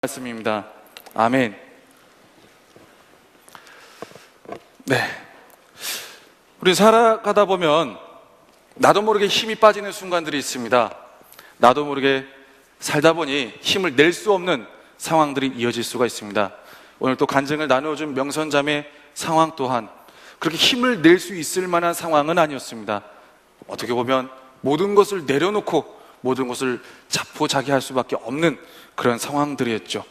말씀입니다. 아멘. 네. 우리 살아가다 보면 나도 모르게 힘이 빠지는 순간들이 있습니다. 나도 모르게 살다 보니 힘을 낼 수 없는 상황들이 이어질 수가 있습니다. 오늘 또 간증을 나누어준 명선자매 상황 또한 그렇게 힘을 낼 수 있을 만한 상황은 아니었습니다. 어떻게 보면 모든 것을 내려놓고 모든 것을 자포자기할 수밖에 없는 그런 상황들이었죠.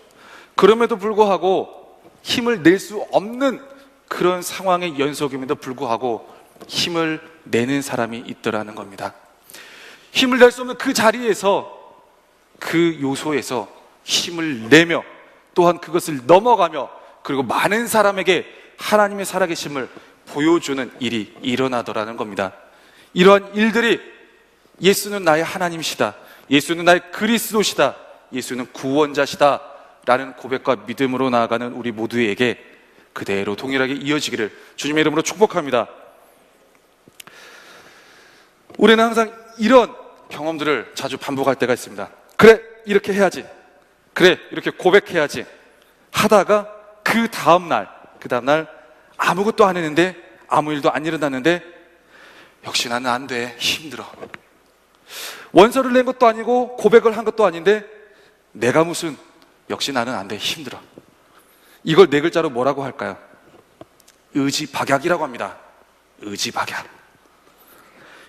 그럼에도 불구하고 힘을 낼 수 없는 그런 상황의 연속임에도 불구하고 힘을 내는 사람이 있더라는 겁니다. 힘을 낼 수 없는 그 자리에서, 그 요소에서 힘을 내며 또한 그것을 넘어가며 그리고 많은 사람에게 하나님의 살아계심을 보여주는 일이 일어나더라는 겁니다. 이러한 일들이 예수는 나의 하나님이시다, 예수는 나의 그리스도시다, 예수는 구원자시다 라는 고백과 믿음으로 나아가는 우리 모두에게 그대로 동일하게 이어지기를 주님의 이름으로 축복합니다. 우리는 항상 이런 경험들을 자주 반복할 때가 있습니다. 그래, 이렇게 해야지, 그래, 이렇게 고백해야지 하다가 그 다음날 아무것도 안 했는데, 아무 일도 안 일어났는데 역시 나는 안 돼, 힘들어. 원서를 낸 것도 아니고 고백을 한 것도 아닌데 내가 무슨, 역시 나는 안 돼, 힘들어. 이걸 네 글자로 뭐라고 할까요? 의지박약이라고 합니다. 의지박약.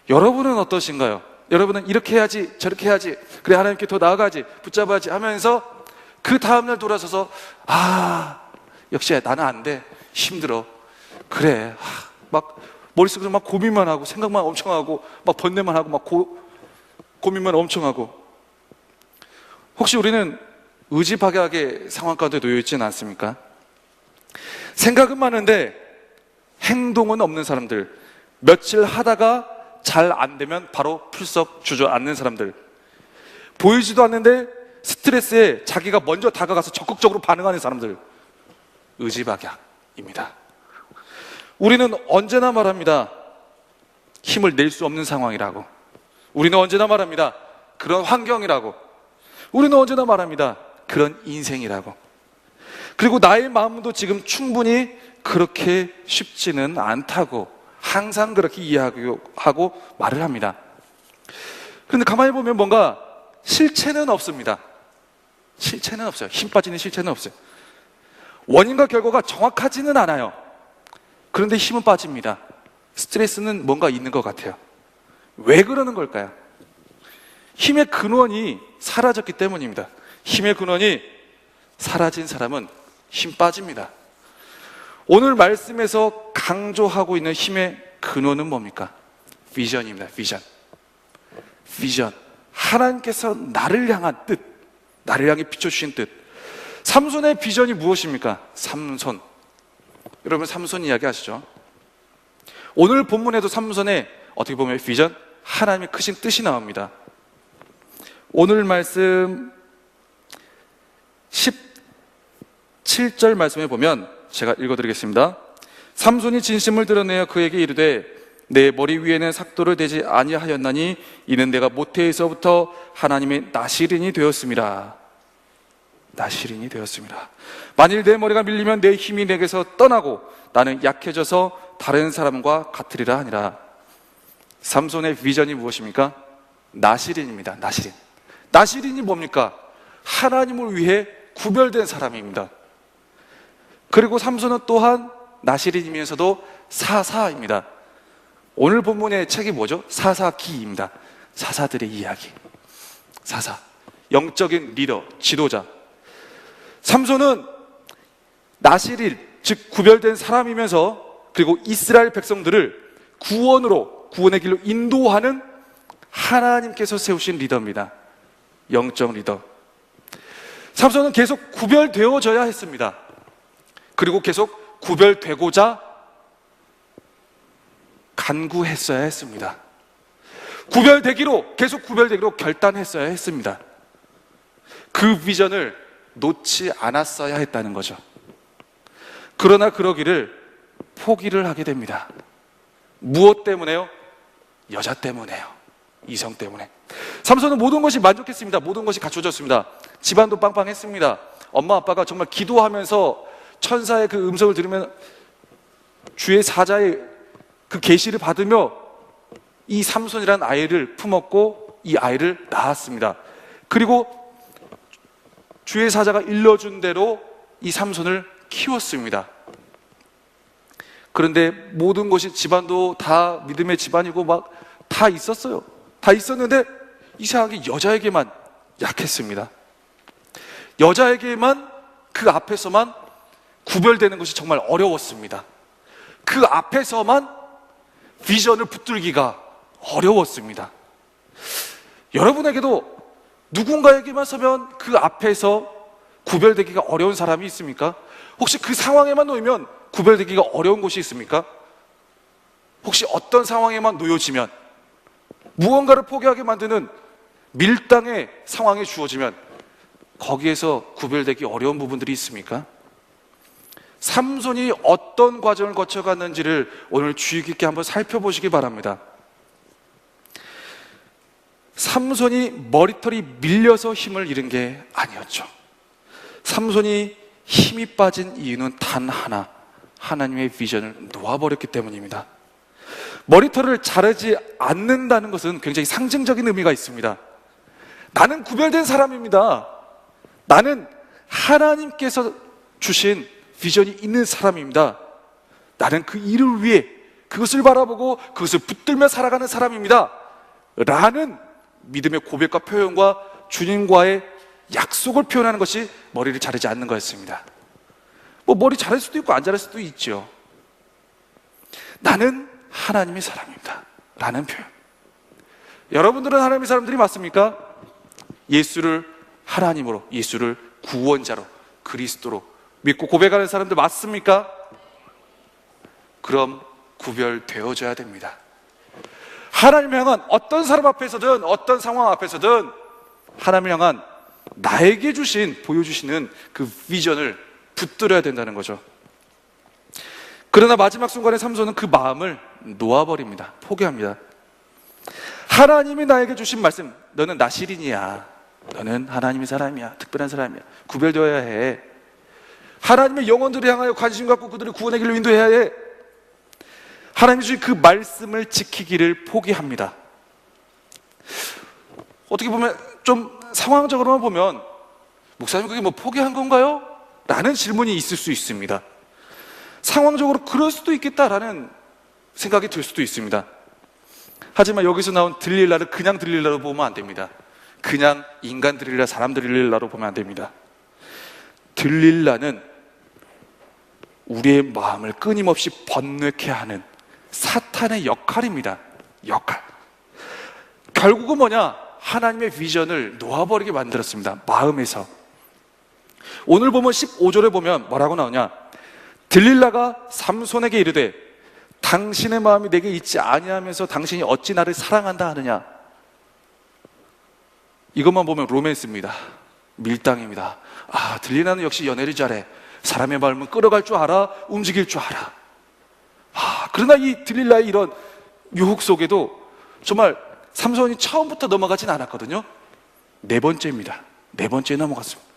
여러분은 어떠신가요? 여러분은 이렇게 해야지, 저렇게 해야지, 그래 하나님께 더 나아가야지, 붙잡아야지 하면서 그 다음날 돌아서서 역시 나는 안 돼, 힘들어. 그래, 막 머릿속에서 막 고민만 하고 생각만 엄청 하고 막 번뇌만 하고 막 고민만 엄청 하고. 혹시 우리는 의지박약의 상황 가운데 놓여 있지는 않습니까? 생각은 많은데 행동은 없는 사람들, 며칠 하다가 잘 안 되면 바로 풀썩 주저앉는 사람들, 보이지도 않는데 스트레스에 자기가 먼저 다가가서 적극적으로 반응하는 사람들, 의지박약입니다. 우리는 언제나 말합니다. 힘을 낼 수 없는 상황이라고. 우리는 언제나 말합니다. 그런 환경이라고. 우리는 언제나 말합니다. 그런 인생이라고. 그리고 나의 마음도 지금 충분히 그렇게 쉽지는 않다고 항상 그렇게 이해하고 말을 합니다. 그런데 가만히 보면 뭔가 실체는 없습니다. 실체는 없어요. 힘 빠지는 실체는 없어요. 원인과 결과가 정확하지는 않아요. 그런데 힘은 빠집니다. 스트레스는 뭔가 있는 것 같아요. 왜 그러는 걸까요? 힘의 근원이 사라졌기 때문입니다. 힘의 근원이 사라진 사람은 힘 빠집니다. 오늘 말씀에서 강조하고 있는 힘의 근원은 뭡니까? 비전입니다. 비전. 하나님께서 나를 향한 뜻, 나를 향해 비춰주신 뜻. 삼손의 비전이 무엇입니까? 삼손. 여러분 삼손 이야기 아시죠? 오늘 본문에도 삼손의 어떻게 보면 비전, 하나님의 크신 뜻이 나옵니다. 오늘 말씀 17절 말씀에 보면 제가 읽어드리겠습니다. 삼손이 진심을 드러내어 그에게 이르되 내 머리 위에는 삭도를 대지 아니하였나니 이는 내가 모태에서부터 하나님의 나실인이 되었습니다. 나실인이 되었습니다. 만일 내 머리가 밀리면 내 힘이 내게서 떠나고 나는 약해져서 다른 사람과 같으리라 하니라. 삼손의 비전이 무엇입니까? 나실인입니다. 나실인이 뭡니까? 하나님을 위해 구별된 사람입니다. 그리고 삼손은 또한 나실인이면서도 사사입니다. 오늘 본문의 책이 뭐죠? 사사기입니다. 사사들의 이야기. 사사, 영적인 리더, 지도자. 삼손은 나실인, 즉 구별된 사람이면서 그리고 이스라엘 백성들을 구원의 길로 인도하는 하나님께서 세우신 리더입니다. 영적 리더. 삼손은 계속 구별되어져야 했습니다. 그리고 계속 구별되고자 간구했어야 했습니다. 계속 구별되기로 결단했어야 했습니다. 그 비전을 놓지 않았어야 했다는 거죠. 그러나 그러기를 포기를 하게 됩니다. 무엇 때문에요? 여자 때문에요. 이성 때문에. 삼손은 모든 것이 만족했습니다. 모든 것이 갖춰졌습니다. 집안도 빵빵했습니다. 엄마 아빠가 정말 기도하면서 천사의 그 음성을 들으면 주의 사자의 그 계시를 받으며 이 삼손이라는 아이를 품었고 이 아이를 낳았습니다. 그리고 주의 사자가 일러준 대로 이 삼손을 키웠습니다. 그런데 모든 것이 집안도 다 믿음의 집안이고 막 다 있었어요. 다 있었는데 이상하게 여자에게만 약했습니다. 여자에게만 그 앞에서만 구별되는 것이 정말 어려웠습니다. 그 앞에서만 비전을 붙들기가 어려웠습니다. 여러분에게도 누군가에게만 서면 그 앞에서 구별되기가 어려운 사람이 있습니까? 혹시 그 상황에만 놓이면 구별되기가 어려운 곳이 있습니까? 혹시 어떤 상황에만 놓여지면, 무언가를 포기하게 만드는 밀당의 상황에 주어지면 거기에서 구별되기 어려운 부분들이 있습니까? 삼손이 어떤 과정을 거쳐갔는지를 오늘 주의 깊게 한번 살펴보시기 바랍니다. 삼손이 머리털이 밀려서 힘을 잃은 게 아니었죠. 삼손이 힘이 빠진 이유는 단 하나, 하나님의 비전을 놓아버렸기 때문입니다. 머리털을 자르지 않는다는 것은 굉장히 상징적인 의미가 있습니다. 나는 구별된 사람입니다. 나는 하나님께서 주신 비전이 있는 사람입니다. 나는 그 일을 위해 그것을 바라보고 그것을 붙들며 살아가는 사람입니다. 라는 믿음의 고백과 표현과 주님과의 약속을 표현하는 것이 머리를 자르지 않는 거였습니다. 뭐 머리 자를 수도 있고 안 자를 수도 있죠. 나는 하나님의 사람입니다. 라는 표현. 여러분들은 하나님의 사람들이 맞습니까? 예수를 하나님으로, 예수를 구원자로, 그리스도로 믿고 고백하는 사람들 맞습니까? 그럼 구별되어져야 됩니다. 하나님을 향한 어떤 사람 앞에서든 어떤 상황 앞에서든 하나님을 향한 나에게 주신, 보여주시는 그 비전을 붙들어야 된다는 거죠. 그러나 마지막 순간에 삼손은 그 마음을 놓아버립니다. 포기합니다. 하나님이 나에게 주신 말씀, 너는 나시린이야, 너는 하나님의 사람이야, 특별한 사람이야, 구별되어야 해. 하나님의 영혼들을 향하여 관심 갖고 그들을 구원의 길로 인도해야 해. 하나님이 주신 그 말씀을 지키기를 포기합니다. 어떻게 보면 좀 상황적으로만 보면 목사님 그게 뭐 포기한 건가요? 라는 질문이 있을 수 있습니다. 상황적으로 그럴 수도 있겠다라는 생각이 들 수도 있습니다. 하지만 여기서 나온 들릴라를 그냥 들릴라로 보면 안 됩니다. 그냥 인간 들릴라, 사람 들릴라로 보면 안 됩니다. 들릴라는 우리의 마음을 끊임없이 번뇌케 하는 사탄의 역할입니다. 역할. 결국은 뭐냐? 하나님의 비전을 놓아버리게 만들었습니다. 마음에서. 오늘 보면 15절에 보면 뭐라고 나오냐? 들릴라가 삼손에게 이르되 당신의 마음이 내게 있지 아니하면서 당신이 어찌 나를 사랑한다 하느냐? 이것만 보면 로맨스입니다. 밀당입니다. 아, 들릴라는 역시 연애를 잘해. 사람의 마음은 끌어갈 줄 알아, 움직일 줄 알아. 아, 그러나 이 들릴라의 이런 유혹 속에도 정말 삼손이 처음부터 넘어가진 않았거든요. 네 번째입니다. 네 번째에 넘어갔습니다.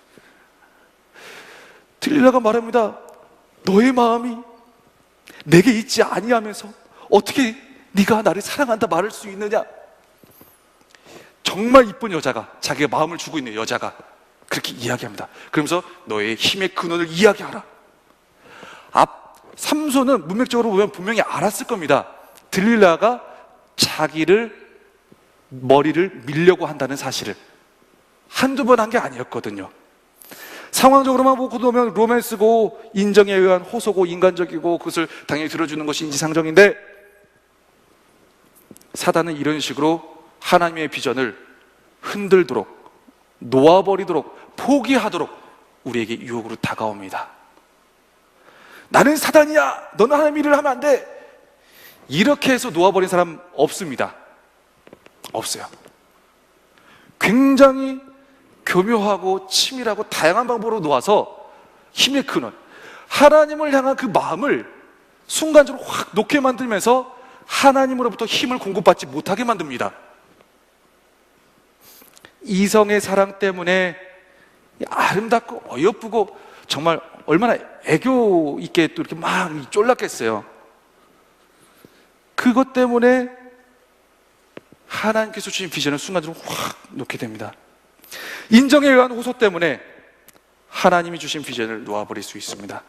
들릴라가 말합니다. 너의 마음이 내게 있지 아니하면서 어떻게 네가 나를 사랑한다 말할 수 있느냐? 정말 이쁜 여자가, 자기가 마음을 주고 있는 여자가 그렇게 이야기합니다. 그러면서 너의 힘의 근원을 이야기하라. 삼손은 문맥적으로 보면 분명히 알았을 겁니다. 들릴라가 자기를 머리를 밀려고 한다는 사실을 한두 번 한 게 아니었거든요. 상황적으로만 보고 보면 로맨스고 인정에 의한 호소고 인간적이고 그것을 당연히 들어주는 것이 인지상정인데, 사단은 이런 식으로 하나님의 비전을 흔들도록, 놓아버리도록, 포기하도록 우리에게 유혹으로 다가옵니다. 나는 사단이야, 너는 하나님 일을 하면 안 돼, 이렇게 해서 놓아버린 사람 없습니다. 없어요. 굉장히 교묘하고 치밀하고 다양한 방법으로 놓아서 힘의 근원, 하나님을 향한 그 마음을 순간적으로 확 놓게 만들면서 하나님으로부터 힘을 공급받지 못하게 만듭니다. 이성의 사랑 때문에 아름답고 어여쁘고 정말 얼마나 애교 있게 또 이렇게 막 쫄랐겠어요. 그것 때문에 하나님께서 주신 비전을 순간적으로 확 놓게 됩니다. 인정에 의한 호소 때문에 하나님이 주신 비전을 놓아버릴 수 있습니다.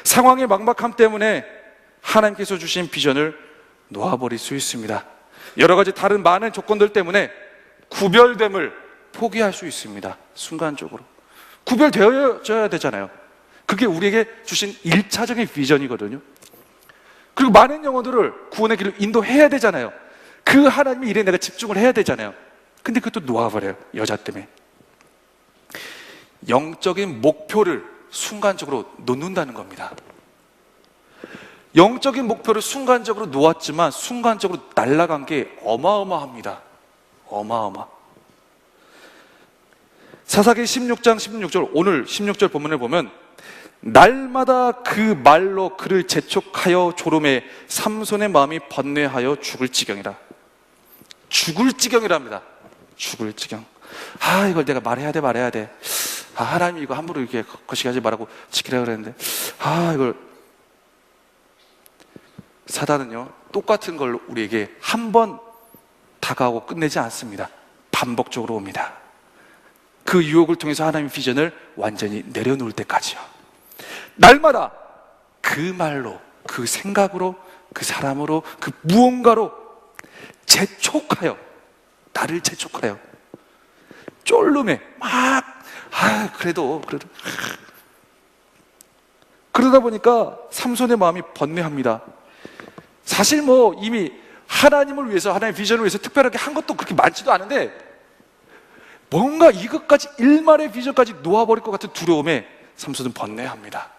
상황의 막막함 때문에 하나님께서 주신 비전을 놓아버릴 수 있습니다. 여러 가지 다른 많은 조건들 때문에 구별됨을 포기할 수 있습니다. 순간적으로 구별되어져야 되잖아요. 그게 우리에게 주신 1차적인 비전이거든요. 그리고 많은 영혼들을 구원의 길로 인도해야 되잖아요. 그 하나님의 일에 내가 집중을 해야 되잖아요. 근데 그것도 놓아버려요. 여자 때문에. 영적인 목표를 순간적으로 놓는다는 겁니다. 영적인 목표를 순간적으로 놓았지만 순간적으로 날아간 게 어마어마합니다. 어마어마. 사사기 16장 16절, 오늘 16절 본문을 보면 날마다 그 말로 그를 재촉하여 조름에 삼손의 마음이 번뇌하여 죽을 지경이라. 죽을 지경이랍니다. 죽을 지경. 이걸 내가 말해야 돼. 하나님 이거 함부로 이렇게 거시기하지 말라고 지키라 그랬는데 이걸. 사단은요 똑같은 걸 우리에게 한 번 다가오고 끝내지 않습니다. 반복적으로 옵니다. 그 유혹을 통해서 하나님의 비전을 완전히 내려놓을 때까지요. 날마다 그 말로, 그 생각으로, 그 사람으로, 그 무언가로 재촉하여, 나를 재촉하여 쫄름에 막 그래도 그러다 보니까 삼손의 마음이 번뇌합니다. 사실 이미 하나님을 위해서, 하나님의 비전을 위해서 특별하게 한 것도 그렇게 많지도 않은데 뭔가 이것까지 일말의 비전까지 놓아버릴 것 같은 두려움에 삼손은 번뇌합니다.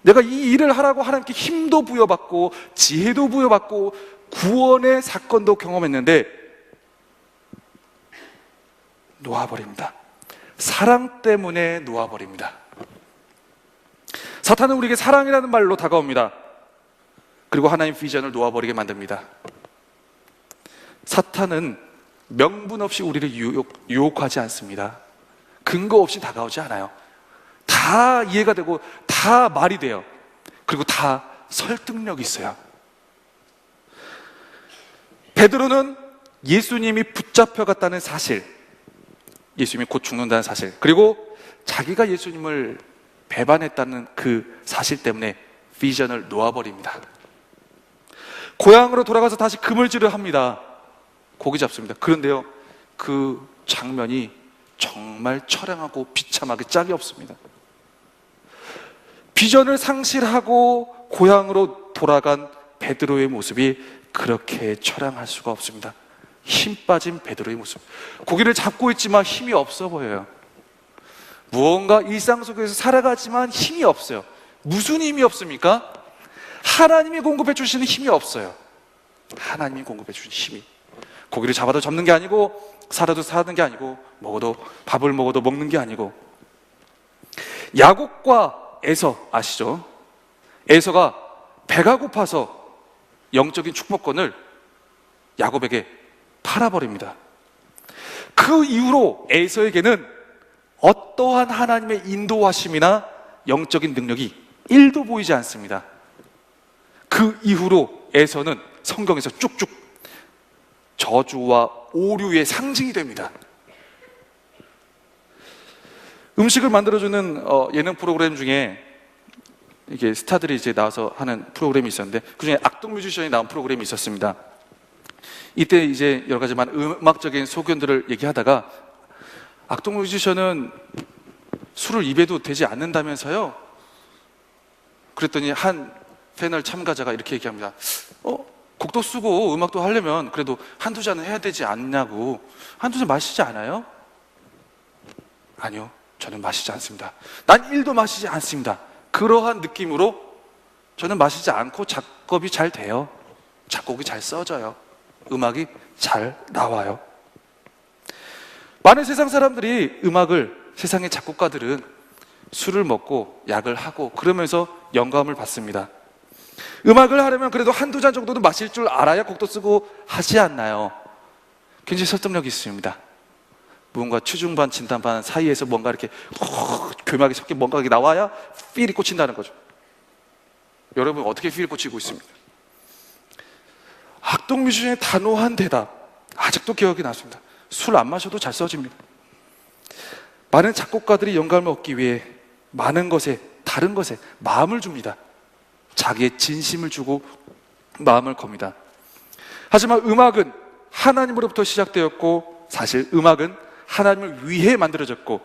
내가 이 일을 하라고 하나님께 힘도 부여받고 지혜도 부여받고 구원의 사건도 경험했는데 놓아버립니다. 사랑 때문에 놓아버립니다. 사탄은 우리에게 사랑이라는 말로 다가옵니다. 그리고 하나님 비전을 놓아버리게 만듭니다. 사탄은 명분 없이 우리를 유혹하지 않습니다. 근거 없이 다가오지 않아요. 다 이해가 되고 다 말이 돼요. 그리고 다 설득력이 있어요. 베드로는 예수님이 붙잡혀갔다는 사실, 예수님이 곧 죽는다는 사실, 그리고 자기가 예수님을 배반했다는 그 사실 때문에 비전을 놓아버립니다. 고향으로 돌아가서 다시 그물질을 합니다. 고기 잡습니다. 그런데요, 그 장면이 정말 처량하고 비참하게 짝이 없습니다. 비전을 상실하고 고향으로 돌아간 베드로의 모습이 그렇게 처량할 수가 없습니다. 힘 빠진 베드로의 모습. 고기를 잡고 있지만 힘이 없어 보여요. 무언가 일상 속에서 살아가지만 힘이 없어요. 무슨 힘이 없습니까? 하나님이 공급해 주시는 힘이 없어요. 하나님이 공급해 주신 힘이. 고기를 잡아도 잡는 게 아니고 살아도 사는 게 아니고 밥을 먹어도 먹는 게 아니고. 야곱과 에서 아시죠? 에서가 배가 고파서 영적인 축복권을 야곱에게 팔아버립니다. 그 이후로 에서에게는 어떠한 하나님의 인도하심이나 영적인 능력이 1도 보이지 않습니다. 그 이후로 에서는 성경에서 쭉쭉 저주와 오류의 상징이 됩니다. 음식을 만들어주는 예능 프로그램 중에 이게 스타들이 이제 나와서 하는 프로그램이 있었는데 그 중에 악동 뮤지션이 나온 프로그램이 있었습니다. 이때 이제 여러 가지 많은 음악적인 소견들을 얘기하다가 악동 뮤지션은 술을 입에도 되지 않는다면서요? 그랬더니 한 패널 참가자가 이렇게 얘기합니다. 곡도 쓰고 음악도 하려면 그래도 한두 잔은 해야 되지 않냐고. 한두 잔 마시지 않아요? 아니요, 저는 마시지 않습니다. 난 1도 마시지 않습니다. 그러한 느낌으로 저는 마시지 않고 작업이 잘 돼요. 작곡이 잘 써져요. 음악이 잘 나와요. 많은 세상 사람들이 세상의 작곡가들은 술을 먹고 약을 하고 그러면서 영감을 받습니다. 음악을 하려면 그래도 한두 잔 정도는 마실 줄 알아야 곡도 쓰고 하지 않나요? 굉장히 설득력이 있습니다. 무언가 추중반 진단반 사이에서 뭔가 이렇게 교묘하게 섞인 뭔가 나와야 필이 꽂힌다는 거죠. 여러분 어떻게 필이 꽂히고 있습니까? 악동뮤지션의 단호한 대답 아직도 기억이 났습니다. 술 안 마셔도 잘 써집니다. 많은 작곡가들이 영감을 얻기 위해 많은 것에, 다른 것에 마음을 줍니다. 자기의 진심을 주고 마음을 겁니다. 하지만 음악은 하나님으로부터 시작되었고, 사실 음악은 하나님을 위해 만들어졌고,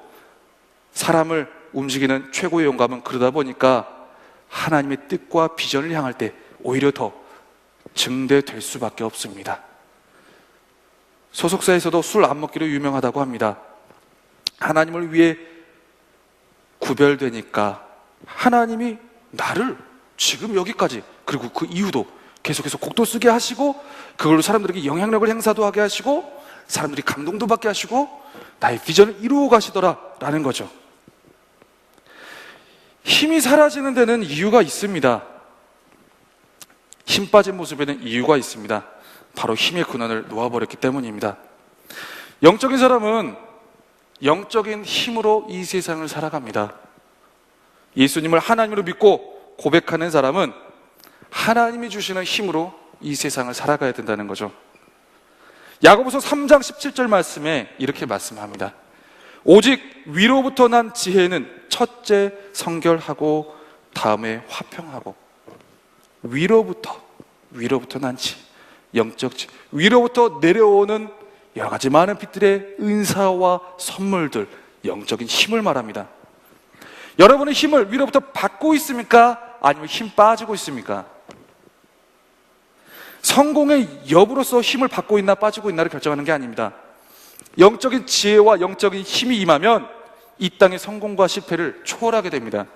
사람을 움직이는 최고의 영감은 그러다 보니까 하나님의 뜻과 비전을 향할 때 오히려 더 증대될 수밖에 없습니다. 소속사에서도 술 안 먹기로 유명하다고 합니다. 하나님을 위해 구별되니까 하나님이 나를 지금 여기까지, 그리고 그 이후도 계속해서 곡도 쓰게 하시고, 그걸로 사람들에게 영향력을 행사도 하게 하시고, 사람들이 감동도 받게 하시고, 나의 비전을 이루어 가시더라라는 거죠. 힘이 사라지는 데는 이유가 있습니다. 힘 빠진 모습에는 이유가 있습니다. 바로 힘의 근원을 놓아버렸기 때문입니다. 영적인 사람은 영적인 힘으로 이 세상을 살아갑니다. 예수님을 하나님으로 믿고 고백하는 사람은 하나님이 주시는 힘으로 이 세상을 살아가야 된다는 거죠. 야고보서 3장 17절 말씀에 이렇게 말씀합니다. 오직 위로부터 난 지혜는 첫째 성결하고 다음에 화평하고. 위로부터 난 지혜, 영적 지혜, 위로부터 내려오는 여러 가지 많은 빛들의 은사와 선물들, 영적인 힘을 말합니다. 여러분의 힘을 위로부터 받고 있습니까? 아니면 힘 빠지고 있습니까? 성공의 여부로서 힘을 받고 있나 빠지고 있나를 결정하는 게 아닙니다. 영적인 지혜와 영적인 힘이 임하면 이 땅의 성공과 실패를 초월하게 됩니다.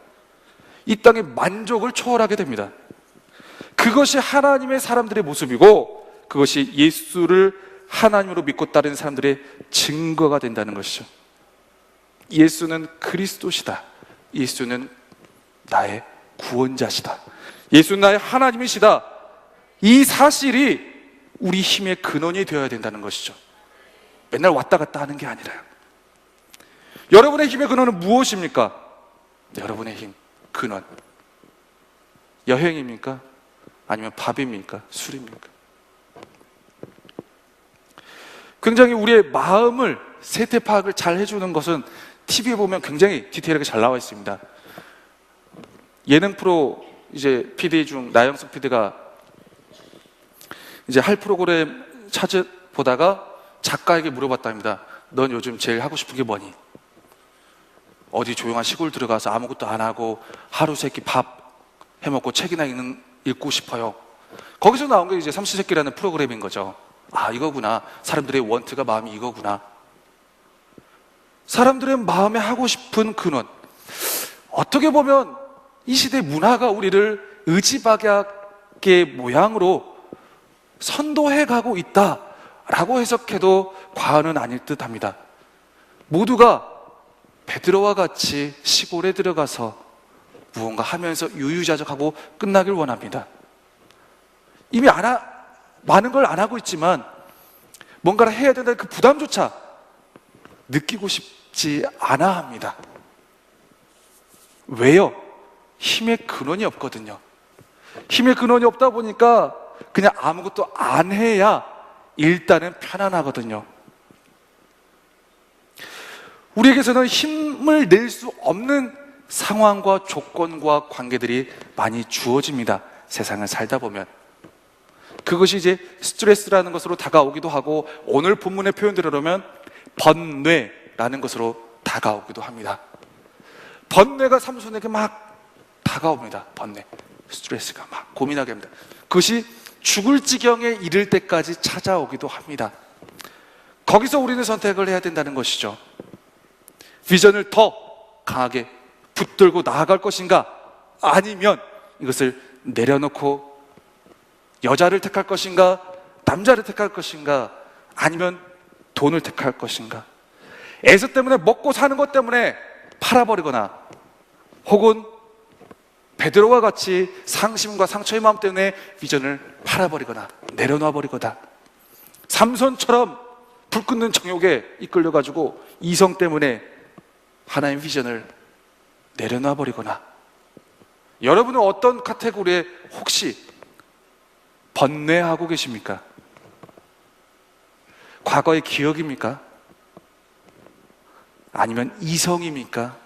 이 땅의 만족을 초월하게 됩니다. 그것이 하나님의 사람들의 모습이고, 그것이 예수를 하나님으로 믿고 따르는 사람들의 증거가 된다는 것이죠. 예수는 그리스도시다. 예수는 나의 구원자시다. 예수는 나의 하나님이시다. 이 사실이 우리 힘의 근원이 되어야 된다는 것이죠. 맨날 왔다 갔다 하는 게 아니라요. 여러분의 힘의 근원은 무엇입니까? 여러분의 힘, 근원. 여행입니까? 아니면 밥입니까? 술입니까? 굉장히 우리의 마음을 세태 파악을 잘 해주는 것은 TV에 보면 굉장히 디테일하게 잘 나와 있습니다. 예능 프로 이제 PD 중 나영석 PD가 이제 할 프로그램 보다가 작가에게 물어봤답니다. 넌 요즘 제일 하고 싶은 게 뭐니? 어디 조용한 시골 들어가서 아무것도 안 하고 하루 세끼 밥 해먹고 책이나 읽고 싶어요. 거기서 나온 게 이제 삼시세끼라는 프로그램인 거죠. 아, 이거구나. 사람들의 원트가, 마음이 이거구나. 사람들의 마음에 하고 싶은 근원. 어떻게 보면 이 시대 문화가 우리를 의지박약의 모양으로 선도해 가고 있다라고 해석해도 과언은 아닐 듯 합니다. 모두가 베드로와 같이 시골에 들어가서 무언가 하면서 유유자적하고 끝나길 원합니다. 이미 많은 걸 안 하고 있지만 뭔가를 해야 된다는 그 부담조차 느끼고 싶지 않아 합니다. 왜요? 힘의 근원이 없거든요. 힘의 근원이 없다 보니까 그냥 아무것도 안 해야 일단은 편안하거든요. 우리에게서는 힘을 낼 수 없는 상황과 조건과 관계들이 많이 주어집니다. 세상을 살다 보면. 그것이 이제 스트레스라는 것으로 다가오기도 하고, 오늘 본문의 표현대로 그러면 번뇌라는 것으로 다가오기도 합니다. 번뇌가 삼손에게 막 다가옵니다. 번뇌, 스트레스가 막 고민하게 합니다. 그것이 죽을 지경에 이를 때까지 찾아오기도 합니다. 거기서 우리는 선택을 해야 된다는 것이죠. 비전을 더 강하게 붙들고 나아갈 것인가, 아니면 이것을 내려놓고 여자를 택할 것인가, 남자를 택할 것인가, 아니면 돈을 택할 것인가, 애서 때문에 먹고 사는 것 때문에 팔아버리거나, 혹은 베드로와 같이 상심과 상처의 마음 때문에 비전을 팔아버리거나 내려놔버리거나, 삼손처럼 불 끄는 정욕에 이끌려가지고 이성 때문에 하나님의 비전을 내려놔 버리거나, 여러분은 어떤 카테고리에 혹시 번뇌하고 계십니까? 과거의 기억입니까? 아니면 이성입니까?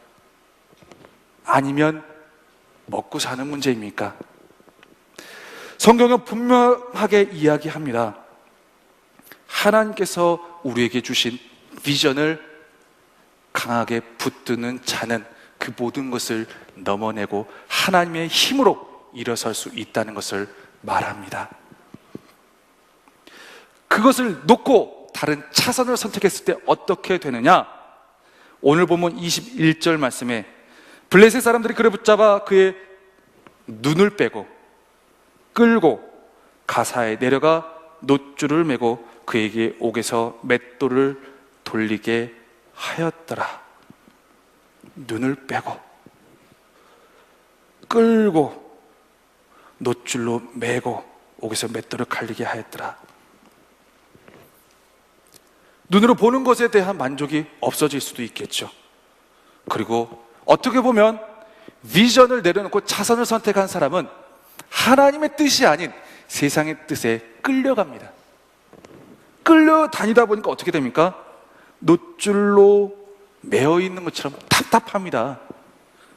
아니면 먹고 사는 문제입니까? 성경은 분명하게 이야기합니다. 하나님께서 우리에게 주신 비전을 강하게 붙드는 자는 그 모든 것을 넘어내고 하나님의 힘으로 일어설 수 있다는 것을 말합니다. 그것을 놓고 다른 차선을 선택했을 때 어떻게 되느냐? 오늘 본문 21절 말씀에 블레셋 사람들이 그를 붙잡아 그의 눈을 빼고 끌고 가사에 내려가 놋줄을 메고 그에게 옥에서 맷돌을 돌리게 하였더라. 눈을 빼고 끌고 놋줄로 메고 옥에서 맷돌을 갈리게 하였더라. 눈으로 보는 것에 대한 만족이 없어질 수도 있겠죠. 그리고 어떻게 보면 비전을 내려놓고 차선을 선택한 사람은 하나님의 뜻이 아닌 세상의 뜻에 끌려갑니다. 끌려다니다 보니까 어떻게 됩니까? 놋줄로 매어 있는 것처럼 답답합니다.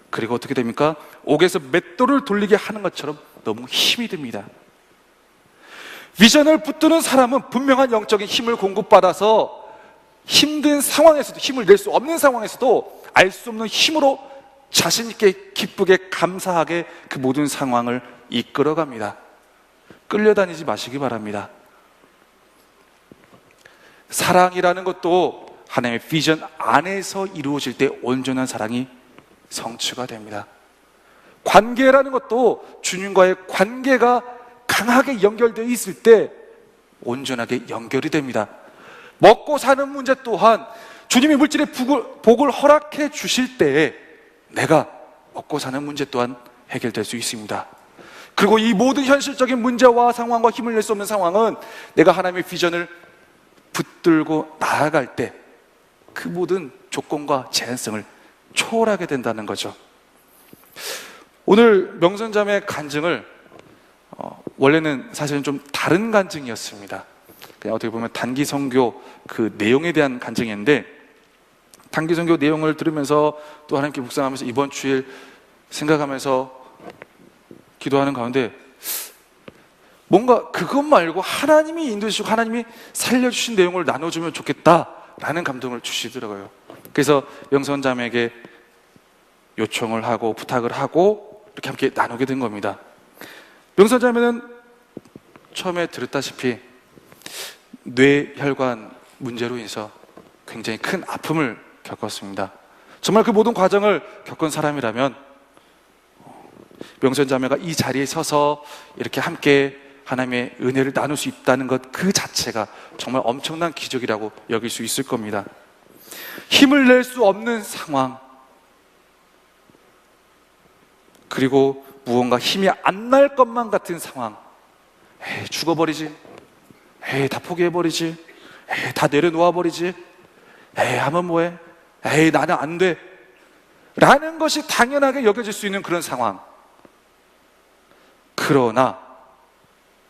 그리고 어떻게 됩니까? 옥에서 맷돌을 돌리게 하는 것처럼 너무 힘이 듭니다. 비전을 붙드는 사람은 분명한 영적인 힘을 공급받아서 힘든 상황에서도, 힘을 낼 수 없는 상황에서도 알 수 없는 힘으로 자신 있게 기쁘게 감사하게 그 모든 상황을 이끌어갑니다. 끌려다니지 마시기 바랍니다. 사랑이라는 것도 하나님의 비전 안에서 이루어질 때 온전한 사랑이 성취가 됩니다. 관계라는 것도 주님과의 관계가 강하게 연결되어 있을 때 온전하게 연결이 됩니다. 먹고 사는 문제 또한 주님이 물질의 복을 허락해 주실 때에 내가 먹고 사는 문제 또한 해결될 수 있습니다. 그리고 이 모든 현실적인 문제와 상황과 힘을 낼 수 없는 상황은 내가 하나님의 비전을 붙들고 나아갈 때 그 모든 조건과 제한성을 초월하게 된다는 거죠. 오늘 명선자매 간증을 원래는 사실은 좀 다른 간증이었습니다. 그냥 어떻게 보면 단기 선교 그 내용에 대한 간증이었는데, 단기 선교 내용을 들으면서 또 하나님께 묵상하면서 이번 주일 생각하면서 기도하는 가운데 뭔가 그것 말고 하나님이 인도해주시고 하나님이 살려주신 내용을 나눠주면 좋겠다라는 감동을 주시더라고요. 그래서 명선자매에게 요청을 하고 부탁을 하고 이렇게 함께 나누게 된 겁니다. 명선자매는 처음에 들었다시피 뇌혈관 문제로 인해서 굉장히 큰 아픔을 겪었습니다. 정말 그 모든 과정을 겪은 사람이라면 명선자매가 이 자리에 서서 이렇게 함께 하나님의 은혜를 나눌 수 있다는 것 그 자체가 정말 엄청난 기적이라고 여길 수 있을 겁니다. 힘을 낼 수 없는 상황, 그리고 무언가 힘이 안 날 것만 같은 상황. 에이, 죽어버리지. 에이, 다 포기해버리지. 에이, 다 내려놓아버리지. 에이, 하면 뭐해. 에이, 나는 안 돼. 라는 것이 당연하게 여겨질 수 있는 그런 상황. 그러나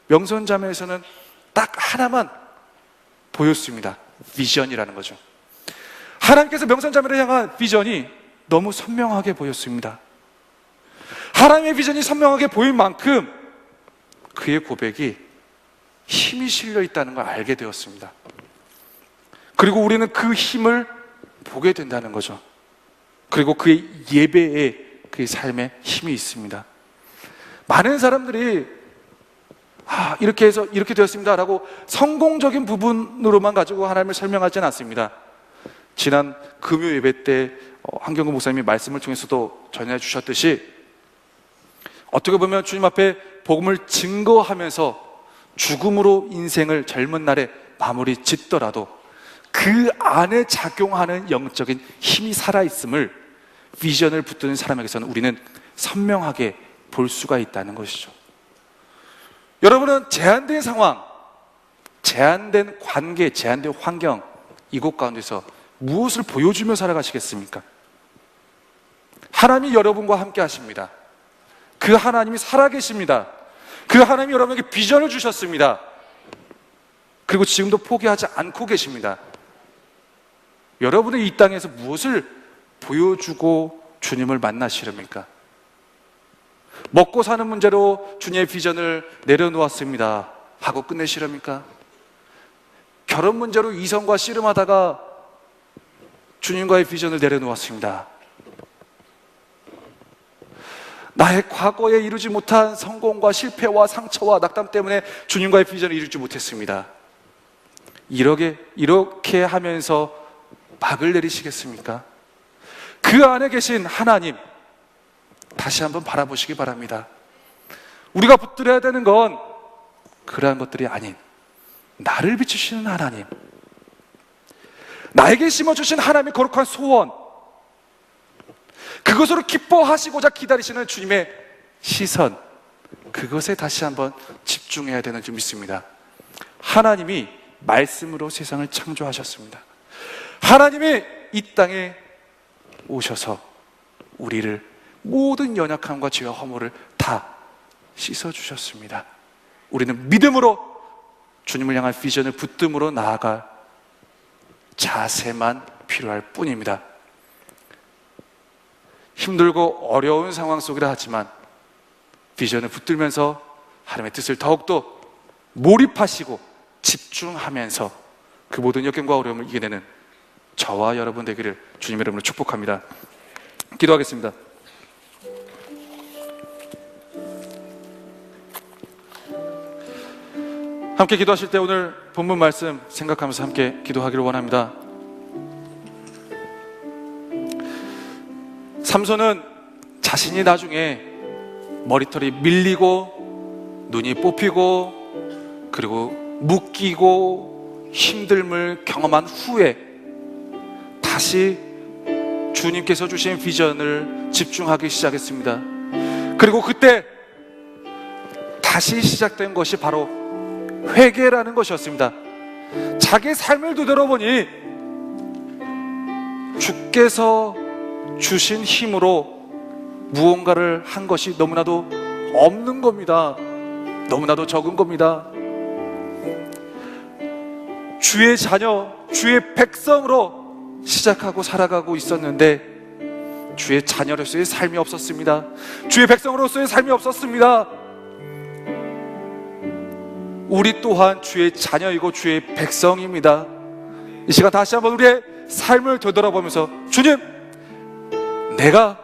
명선자매에서는 딱 하나만 보였습니다. 비전이라는 거죠. 하나님께서 명선자매를 향한 비전이 너무 선명하게 보였습니다. 하나님의 비전이 선명하게 보인 만큼 그의 고백이 힘이 실려 있다는 걸 알게 되었습니다. 그리고 우리는 그 힘을 보게 된다는 거죠. 그리고 그의 예배에, 그의 삶에 힘이 있습니다. 많은 사람들이 이렇게 해서 이렇게 되었습니다 라고 성공적인 부분으로만 가지고 하나님을 설명하지는 않습니다. 지난 금요 예배 때 한경근 목사님이 말씀을 통해서도 전해 주셨듯이 어떻게 보면 주님 앞에 복음을 증거하면서 죽음으로 인생을 젊은 날에 마무리 짓더라도 그 안에 작용하는 영적인 힘이 살아있음을 비전을 붙드는 사람에게서는 우리는 선명하게 볼 수가 있다는 것이죠. 여러분은 제한된 상황, 제한된 관계, 제한된 환경, 이곳 가운데서 무엇을 보여주며 살아가시겠습니까? 하나님이 여러분과 함께 하십니다. 그 하나님이 살아계십니다. 그 하나님이 여러분에게 비전을 주셨습니다. 그리고 지금도 포기하지 않고 계십니다. 여러분의 이 땅에서 무엇을 보여주고 주님을 만나시렵니까? 먹고 사는 문제로 주님의 비전을 내려놓았습니다 하고 끝내시렵니까? 결혼 문제로 이성과 씨름하다가 주님과의 비전을 내려놓았습니다. 나의 과거에 이루지 못한 성공과 실패와 상처와 낙담 때문에 주님과의 비전을 이루지 못했습니다. 이렇게 하면서 막을 내리시겠습니까? 그 안에 계신 하나님 다시 한번 바라보시기 바랍니다. 우리가 붙들어야 되는 건 그러한 것들이 아닌 나를 비추시는 하나님, 나에게 심어주신 하나님의 거룩한 소원, 그것으로 기뻐하시고자 기다리시는 주님의 시선, 그것에 다시 한번 집중해야 되는 줄 믿습니다. 하나님이 말씀으로 세상을 창조하셨습니다. 하나님이 이 땅에 오셔서 우리를 모든 연약함과 죄와 허물을 다 씻어주셨습니다. 우리는 믿음으로 주님을 향한 비전을 붙듦으로 나아갈 자세만 필요할 뿐입니다. 힘들고 어려운 상황 속이라 하지만 비전을 붙들면서 하나님의 뜻을 더욱더 몰입하시고 집중하면서 그 모든 역경과 어려움을 이겨내는 저와 여러분 되기를 주님의 이름으로 축복합니다. 기도하겠습니다. 함께 기도하실 때 오늘 본문 말씀 생각하면서 함께 기도하기를 원합니다. 삼손은 자신이 나중에 머리털이 밀리고 눈이 뽑히고 그리고 묶이고 힘듦을 경험한 후에 다시 주님께서 주신 비전을 집중하기 시작했습니다. 그리고 그때 다시 시작된 것이 바로 회개라는 것이었습니다. 자기 삶을 되돌아보니 주께서 주신 힘으로 무언가를 한 것이 너무나도 없는 겁니다. 너무나도 적은 겁니다. 주의 자녀, 주의 백성으로 시작하고 살아가고 있었는데 주의 자녀로서의 삶이 없었습니다. 주의 백성으로서의 삶이 없었습니다. 우리 또한 주의 자녀이고 주의 백성입니다. 이 시간 다시 한번 우리의 삶을 되돌아보면서 주님, 내가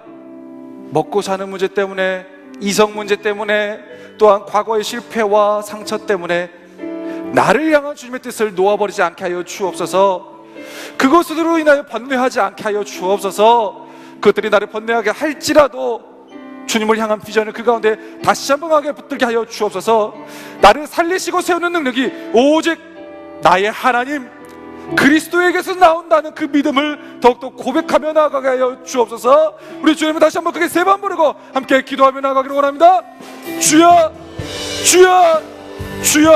먹고 사는 문제 때문에, 이성 문제 때문에, 또한 과거의 실패와 상처 때문에 나를 향한 주님의 뜻을 놓아버리지 않게 하여 주옵소서. 그것으로 인하여 번뇌하지 않게 하여 주옵소서. 그것들이 나를 번뇌하게 할지라도 주님을 향한 비전을 그 가운데 다시 한번 하게 붙들게 하여 주옵소서. 나를 살리시고 세우는 능력이 오직 나의 하나님 그리스도에게서 나온다는 그 믿음을 더욱더 고백하며 나아가게 하여 주옵소서. 우리 주님을 다시 한번 크게 세 번 부르고 함께 기도하며 나아가기를 원합니다. 주여, 주여, 주여.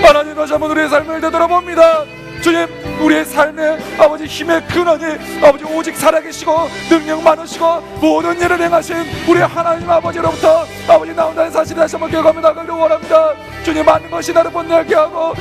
하나님, 다시 한번 우리의 삶을 되돌아봅니다. 주님, 우리의 삶의 아버지 힘의 근원이 아버지 오직 살아계시고 능력 많으시고 모든 일을 행하신 우리 하나님 아버지로부터 아버지 나온다는 사실을 다시 한번 기억하며 나가기를 원합니다. 주님, 많은 것이 나를 번뇌하게 하고